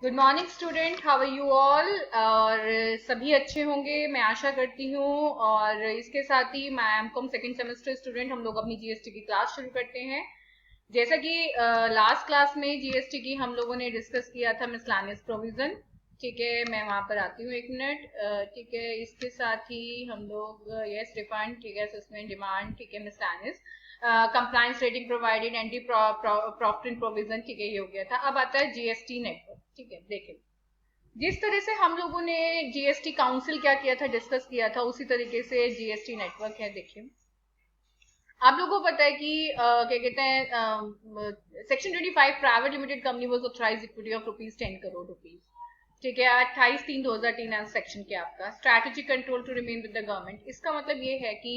Good morning student, how are you all. और सभी अच्छे होंगे मैं आशा करती हूँ। और इसके साथ ही मैं एमकॉम सेकंड सेमेस्टर स्टूडेंट, हम लोग अपनी जीएसटी की क्लास शुरू करते हैं। जैसा कि लास्ट क्लास में जीएसटी की हम लोगों ने डिस्कस किया था मिसलानियस प्रोविजन। ठीक है, मैं वहां पर आती हूँ एक मिनट। ठीक है, इसके साथ ही हम लोग यस रिफंड, ठीक है, असेसमेंट डिमांड, ठीक है, miscellaneous compliance rating provided, anti profit provision, ठीक है, ये हो गया था। अब आता है जीएसटी नेटवर्क। ठीक है, देखें जिस तरह से हम लोगों ने जीएसटी काउंसिल क्या किया था, डिस्कस किया था, उसी तरीके से जीएसटी नेटवर्क है। देखिए आप लोगों को पता है कि क्या कहते हैं, section 25 private limited company was authorised equity of ₹10 crore. ठीक है, 28/3/2003 एज सेक्शन क्या आपका strategic control to remain with the government. इसका मतलब ये है कि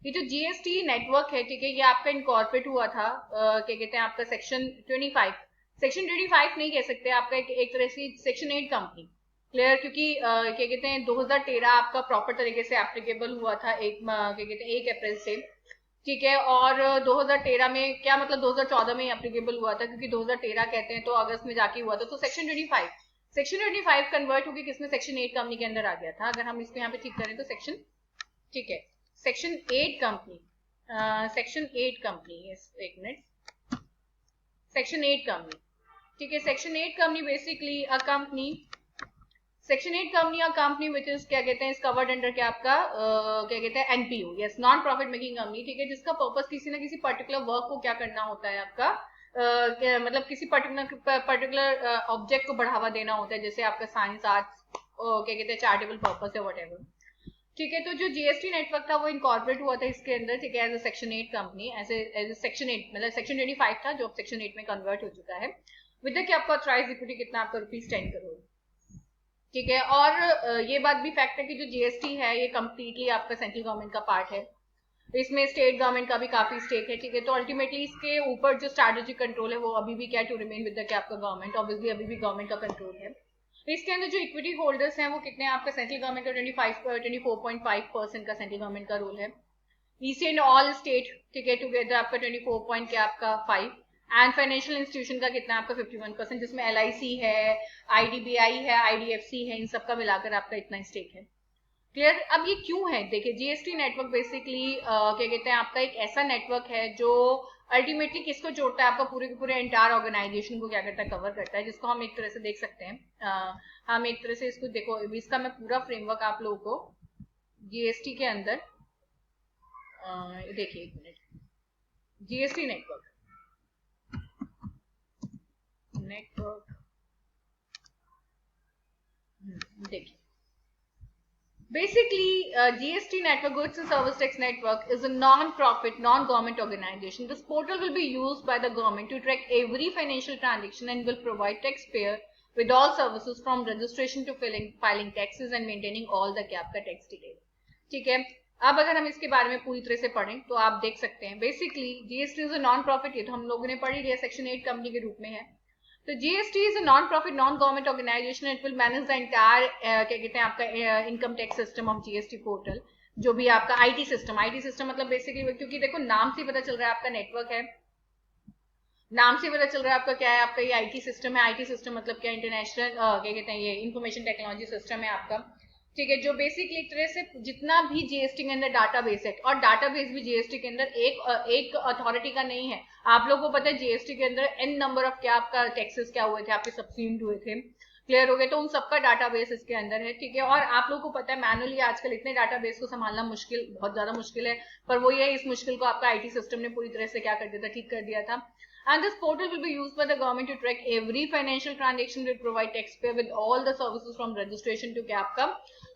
ये जो जीएसटी नेटवर्क है, ठीक है, ये आपका इनकॉर्पोरेट हुआ था क्या कहते हैं आपका सेक्शन 25। सेक्शन 25 नहीं कह सकते आपका, एक तरह से सेक्शन 8 कंपनी। क्लियर, क्योंकि क्या कहते हैं 2013 आपका प्रॉपर तरीके से एप्लीकेबल हुआ था, एक क्या कहते हैं 1 अप्रैल से। ठीक है, और 2013 में क्या मतलब 2014 में ही एप्लीकेबल हुआ था, क्योंकि 2013 कहते हैं तो अगस्त में जाके हुआ था। तो सेक्शन 25 कन्वर्ट होकर किसमें सेक्शन 8 कंपनी के अंदर आ गया था। अगर हम इसको यहाँ पे ठीक करें तो सेक्शन, ठीक है, सेक्शन 8 कंपनी, सेक्शन 8 कंपनी, एक मिनट, सेक्शन 8 कंपनी। ठीक है, section 8 company basically a company, section 8 company और कंपनी विच इज क्या कहते हैं इस कवर्ड अंडर क्या आपका क्या कहते हैं NPU, yes, non profit making company. ठीक है, जिसका पर्पस किसी ना किसी पर्टिकुलर वर्क को क्या करना होता है आपका, मतलब किसी पर्टिकुलर ऑब्जेक्ट को बढ़ावा देना होता है, जैसे आपका साइंस आर्ट्स क्या कहते हैं चैरिटेबल पर्पस या वट। ठीक है, तो जो जीएसटी नेटवर्क था वो इनकॉर्पोरेट हुआ था इसके अंदर। ठीक है, as a section 8 company, as a section 8, मतलब सेक्शन 25 था जो अब सेक्शन 8 में कन्वर्ट हो चुका है। विद क्या आपका ऑथराइज्ड इक्विटी कितना आपका ₹10 करोड़। ठीक है, और ये बात भी फैक्ट है कि जो जीएसटी है ये कंप्लीटली आपका सेंट्रल गवर्नमेंट का पार्ट है। इसमें स्टेट गवर्नमेंट का भी काफी स्टेक है। ठीक है, तो अल्टीमेटली इसके ऊपर जो स्ट्रैटेजिक कंट्रोल है वो अभी भी क्या टू रिमेन विद द क्या आपका गवर्नमेंट, ऑब्वियसली अभी भी गवर्नमेंट का कंट्रोल है। तो इसके अंदर जो इक्विटी होल्डर्स हैं वो कितने हैं आपका, सेंट्रल गवर्नमेंट का 24.5% का सेंट्रल गवर्नमेंट का रोल है। ईसी एंड ऑल स्टेट, ठीक है, टुगेदर आपका 24 पॉइंट क्या आपका 5। एंड फाइनेंशियल इंस्टीट्यूशन का कितना आपका 51%, जिसमें एलआईसी है, आईडीबीआई है, आईडीएफसी है, इन सबका मिलाकर आपका इतना स्टेक है। क्लियर। अब ये क्यों है, देखिए जीएसटी नेटवर्क बेसिकली क्या कहते हैं आपका एक ऐसा नेटवर्क है जो अल्टीमेटली किसको जोड़ता है आपका, पूरे के पूरे एंटायर ऑर्गेनाइजेशन को क्या करता है, कवर करता है, जिसको हम एक तरह से देख सकते हैं। हम एक तरह से इसको देखो, इसका मैं पूरा फ्रेमवर्क आप लोगों को जीएसटी के अंदर देखिए एक मिनट, जीएसटी नेटवर्क, नेटवर्क देखिए basically GST network, goods and service tax network, is a non-profit non-government organization. This portal will be used by the government to track every financial transaction and will provide taxpayer with all services from registration to filing taxes and maintaining all the क्या आपका tax detail। ठीक है, अब अगर हम इसके बारे में पूरी तरह से पढ़ें तो आप देख सकते हैं basically GST is a non profit, ये तो हम लोगों ने पढ़ ही लिया, सेक्शन 8 कंपनी के रूप में है। तो GST is a non profit non government organisation, it will manage the entire क्या कहते हैं आपका income tax system of GST portal, जो भी आपका आईटी सिस्टम मतलब बेसिकली, क्योंकि देखो नाम से पता चल रहा है आपका नेटवर्क है, नाम से पता चल रहा है आपका क्या है, आपका ये आईटी सिस्टम है। आईटी सिस्टम मतलब क्या, इंटरनेशनल क्या कहते हैं ये इंफॉर्मेशन टेक्नोलॉजी सिस्टम है आपका। ठीक है, जो बेसिकली एक तरह से जितना भी जीएसटी के अंदर डाटाबेस है, और डाटाबेस भी जीएसटी के अंदर एक अथॉरिटी का नहीं है। आप लोगों को पता है जीएसटी के अंदर एन नंबर ऑफ क्या आपका टैक्सेस क्या हुए थे, आपके सब्सिड हुए थे, क्लियर हो गए, तो उन सबका डाटाबेस इसके अंदर है। ठीक है, और आप लोगों को पता है मैनुअली आजकल इतने डाटाबेस को संभालना मुश्किल, बहुत ज्यादा मुश्किल है, पर वो ये इस मुश्किल को आपका आईटी सिस्टम ने पूरी तरह से क्या कर दिया था, ठीक कर दिया था। And this portal will be used by the government to track every financial transaction, will provide taxpayer with all the services from registration to क्या आपका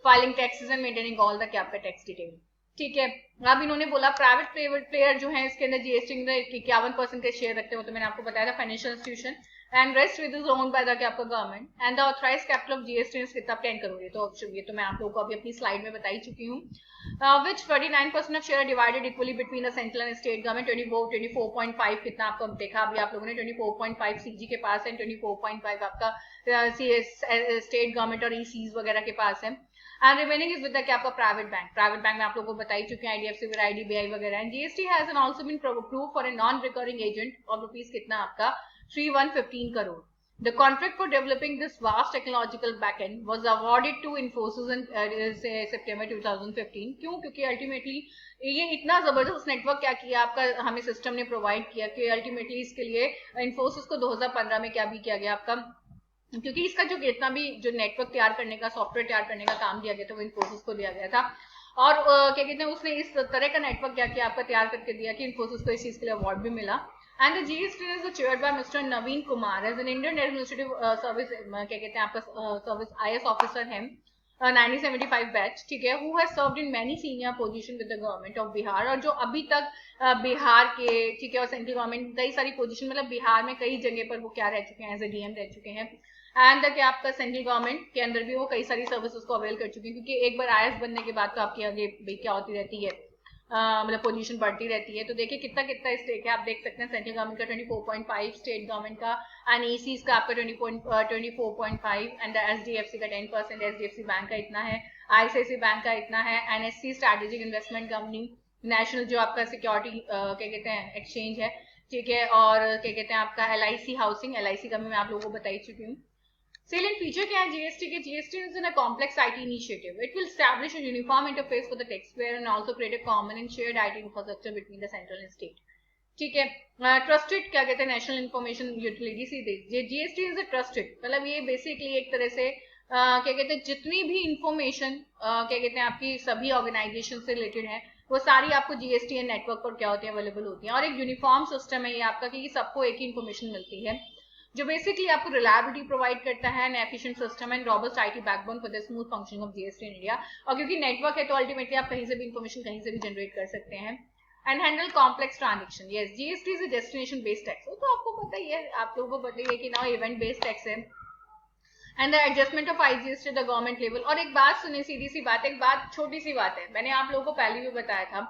filing taxes and maintaining all the क्या आपका tax detail। ठीक है, अब इन्होंने बोला private player जो है इसके अंदर जीएसटी में 51% के शेयर रखते हो, तो मैंने आपको बताया था financial institution, and rest with is owned by the क्या आपका government, and the authorised capital of GST is कितना 10 करोड़। ये तो मैं आप लोगों को अभी अपनी स्लाइड में बता ही चुकी हूँ। which 49% of share are divided equally between the central and state government। 24.5 कितना आपको देखा अभी आप लोगों ने, 24.5 सीजी के पास है, 24.5 आपका स्टेट गवर्नमेंट और ईसीज वगैरह के पास है। And remaining is with the क्या आपका प्राइवेट बैंक में आप लोगों को बताई चुके हैं, आईडीएफसी, आईडीबीआई वगैरह। And GST has an also been approved for a non recurring agent of rupees कितना आपका 3115 crore. The contract for developing this vast technological backend was awarded to Infosys in September 2015. क्यों? क्योंकि अल्टीमेटली ये इतना जबरदस्त network क्या किया आपका, हमें सिस्टम ने प्रोवाइड किया कि अल्टीमेटली इसके लिए इन्फोसिस को 2015 में क्या भी किया गया आपका, क्योंकि इसका जो इतना भी जो नेटवर्क तैयार करने का, सॉफ्टवेयर तैयार करने का काम दिया गया था वो इन्फोसिस को दिया गया था। और क्या कहते हैं, उसने इस तरह का नेटवर्क क्या किया आपका, तैयार करके दिया कि इन्फोसिस को इस चीज के लिए अवार्ड भी मिला। And the GST is chaired by Mr. Naveen Kumar as an Indian Administrative Service, क्या कहते हैं आपका सर्विस IS ऑफिसर है, 1975 बैच, ठीक है, who has served in many senior position with the government of Bihar, और जो अभी तक बिहार के, ठीक है, और सेंट्रल गवर्नमेंट कई सारी पोजीशन, मतलब बिहार में कई जगह पर वो क्या रह चुके हैं, एज ए DM रह चुके हैं। एंड क्या आपका सेंट्रल गवर्नमेंट के अंदर भी वो कई सारी सर्विसेज को अवेल कर चुके हैं, क्योंकि एक बार IS बनने के बाद तो आपकी आगे भाई क्या होती रहती है, मतलब पोजीशन बढ़ती रहती है। तो देखिए कितना कितना स्टेक है, आप देख सकते हैं सेंट्रल गवर्नमेंट का 24.5, स्टेट गवर्नमेंट का एंड ECs का आपका 24.5 एंड SDFC का 10%, SDFC बैंक का इतना है, ICICI बैंक का इतना है, NSC strategic investment company, national जो आपका सिक्योरिटी क्या कहते हैं एक्सचेंज है, ठीक है, और क्या कहते हैं आपका LIC हाउसिंग, LIC का भी मैं आप लोगों को बता ही चुकी हूँ। Salient feature क्या है GST के? GST is in a complex IT initiative. It will establish a uniform interface for the taxpayer and also create a common and shared IT infrastructure between the central and state. ठीक है, trusted क्या कहते हैं national information utility, सीधे ये GST is a trusted, मतलब ये basically एक तरह से क्या कहते हैं जितनी भी इंफॉर्मेशन क्या कहते हैं आपकी सभी ऑर्गेनाइजेशन से रिलेटेड है वो सारी आपको GST नेटवर्क पर क्या होती है अवेलेबल होती है, और एक यूनिफॉर्म सिस्टम है ये आपका कि सबको एक ही इंफॉर्मेशन मिलती है, जो बेसिकली आपको रिलायबिलिटी प्रोवाइड करता है, and efficient system and robust IT backbone for the smooth functioning of GST in India. और क्योंकि नेटवर्क है तो अल्टीमेटली आप कहीं से भी इंफॉर्मेशन कहीं से भी जनरेट कर सकते हैं। And handle complex transaction, yes GST is a destination based tax, तो आपको पता ही है, आप लोगों को पता ही है कि नाउ इवेंट बेस्ड टैक्स है। And the adjustment of IGST the government level. और एक बात सुने, सीधी सी बात, एक बात छोटी सी बात है, मैंने आप लोगों को पहले भी बताया था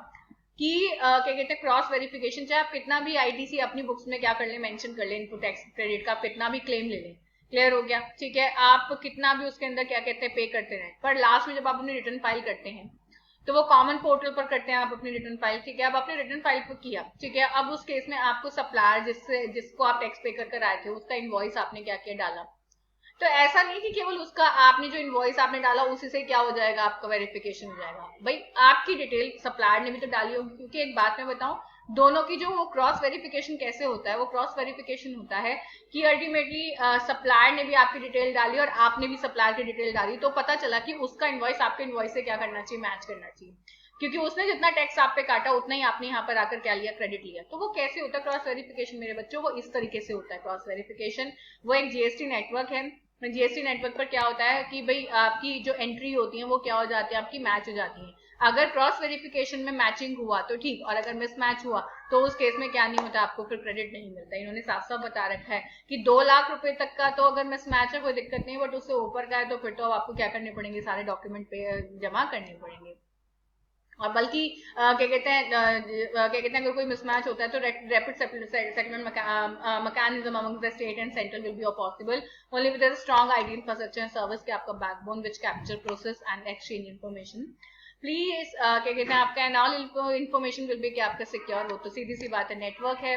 कि क्या कहते हैं क्रॉस वेरिफिकेशन, चाहे आप कितना भी ITC अपनी बुक्स में क्या कर ले, मेंशन कर ले इनपुट टैक्स क्रेडिट का, आप कितना भी क्लेम ले लें, क्लियर हो गया, ठीक है, आप कितना भी उसके अंदर क्या कहते हैं पे करते रहें, पर लास्ट में जब आप अपनी रिटर्न फाइल करते हैं तो वो कॉमन पोर्टल पर करते हैं आप अपनी रिटर्न फाइल, ठीक है, अब अपने रिटर्न फाइल पर किया, ठीक है, अब उस केस में आपको सप्लायर जिसको आप टैक्स पे कर आए थे उसका इनवॉइस आपने क्या किया, डाला, तो ऐसा नहीं कि केवल उसका आपने जो इनवॉइस आपने डाला उसी से क्या हो जाएगा, आपका वेरिफिकेशन हो जाएगा, भाई आपकी डिटेल सप्लायर ने भी तो डाली होगी, क्योंकि एक बात मैं बताऊं, दोनों की जो वो क्रॉस वेरिफिकेशन कैसे होता है, वो क्रॉस वेरिफिकेशन होता है कि अल्टीमेटली सप्लायर ने भी आपकी डिटेल डाली और आपने भी सप्लायर की डिटेल डाली, तो पता चला कि उसका इनवॉइस आपके इनवॉइस से क्या करना चाहिए, मैच करना चाहिए, क्योंकि उसने जितना टैक्स आप पे काटा उतना ही आपने यहाँ पर आकर क्या लिया, क्रेडिट लिया। तो वो कैसे होता है क्रॉस वेरिफिकेशन मेरे बच्चों, वो इस तरीके से होता है क्रॉस वेरिफिकेशन, वो एक GST नेटवर्क है। GST नेटवर्क पर क्या होता है कि भाई आपकी जो एंट्री होती है वो क्या हो जाती है, आपकी मैच हो जाती है, अगर क्रॉस वेरिफिकेशन में मैचिंग हुआ तो ठीक, और अगर मिसमैच हुआ तो उस केस में क्या नहीं होता, आपको फिर क्रेडिट नहीं मिलता। इन्होंने साफ साफ बता रखा है कि 2 लाख रुपए तक का तो अगर मिसमैच है कोई दिक्कत नहीं, बट उससे ऊपर का है तो फिर तो आपको क्या करने पड़ेंगे, सारे डॉक्यूमेंट पे जमा करने पड़ेंगे। और बल्कि क्या कहते हैं अगर कोई मिसमैच होता है तो rapid settlement mechanism among the state and central will be possible only with strong IT infrastructure and service के आपका backbone which capture process and exchange information. Please क्या कहते हैं आपका and all information will be आपका secure हो, तो सीधी सी बात है, नेटवर्क है,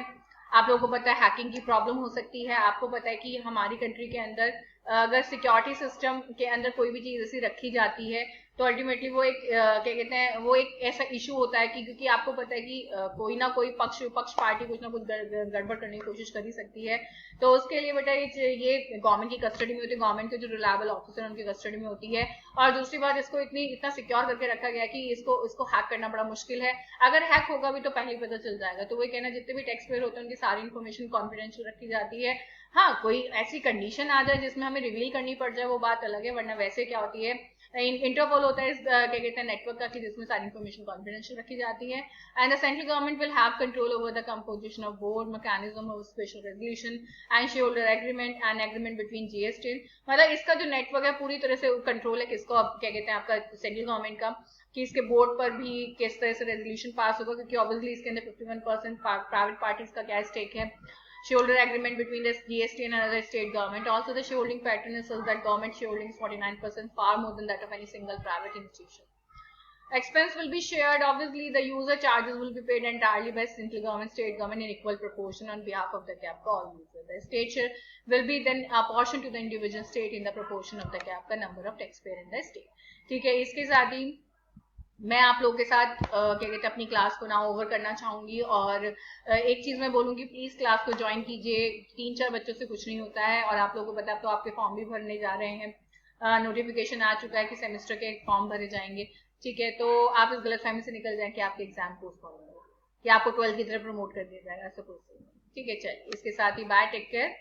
आप लोगों को पता है हैकिंग की प्रॉब्लम हो सकती है, आपको पता है कि हमारी कंट्री के अंदर अगर सिक्योरिटी सिस्टम के अंदर कोई भी चीज ऐसी रखी जाती है तो अल्टीमेटली वो एक क्या कहते हैं वो एक ऐसा इशू होता है कि क्योंकि आपको पता है कि कोई ना कोई पक्ष विपक्ष पार्टी कुछ ना कुछ गड़बड़ करने की कोशिश कर ही सकती है, तो उसके लिए बेटा ये गवर्नमेंट की कस्टडी में होती है, गवर्नमेंट के जो रिलायबल ऑफिसर उनकी कस्टडी में होती है। और दूसरी बात, इसको इतना सिक्योर करके रखा गया कि इसको हैक करना बड़ा मुश्किल है, अगर हैक होगा भी तो पहले ही पता चल जाएगा। तो वो कहना जितने भी टैक्स पेयर होते हैं उनकी सारी इन्फॉर्मेशन कॉन्फिडेंशियल रखी जाती है। हाँ, कोई ऐसी कंडीशन आ जाए जिसमें हमें रिवील करनी पड़ जाए वो बात अलग है, वरना वैसे क्या होती है इंटरपोल होता है क्या कहते हैं नेटवर्क का कि जिसमें सारी इन्फॉर्मेशन कॉन्फिडेंशियल रखी जाती है। And the central government will have control over the composition of board, mechanism of special resolution and share holder agreement and agreement between GST। मतलब इसका जो नेटवर्क है पूरी तरह से कंट्रोल है किसको, अब क्या कहते हैं आपका सेंट्रल गवर्नमेंट का, कि इसके बोर्ड पर भी किस तरह से रेजोल्यूशन पास होगा, क्योंकि ऑब्वियसली इसके अंदर 51% प्राइवेट पार्टीज का क्या स्टेक है। Shareholder agreement between the GST and another state government. Also, the shareholding pattern is such that government shareholding is 49%, far more than that of any single private institution. Expense will be shared. Obviously, the user charges will be paid entirely by central government, state government in equal proportion on behalf of the cap का all user. The state share will be then apportioned to the individual state in the proportion of the cap का number of taxpayer in the state. ठीक है, इसके साथ ही मैं आप लोगों के साथ क्या कहते हैं अपनी क्लास को ना ओवर करना चाहूंगी, और एक चीज मैं बोलूंगी, प्लीज क्लास को ज्वाइन कीजिए. 3-4 बच्चों से कुछ नहीं होता है, और आप लोगों को पता है, तो आपके फॉर्म भी भरने जा रहे हैं. नोटिफिकेशन आ चुका है कि सेमेस्टर के फॉर्म भरे जाएंगे. ठीक है, तो आप इस गलतफहमी से निकल जाए कि आपके एग्जाम पोस्टपोन होंगे, कि आपको 12th की तरफ प्रमोट कर दिया जाएगा. ऐसा कुछ नहीं. ठीक है, चलिए, इसके साथ ही बाय, टेक केयर.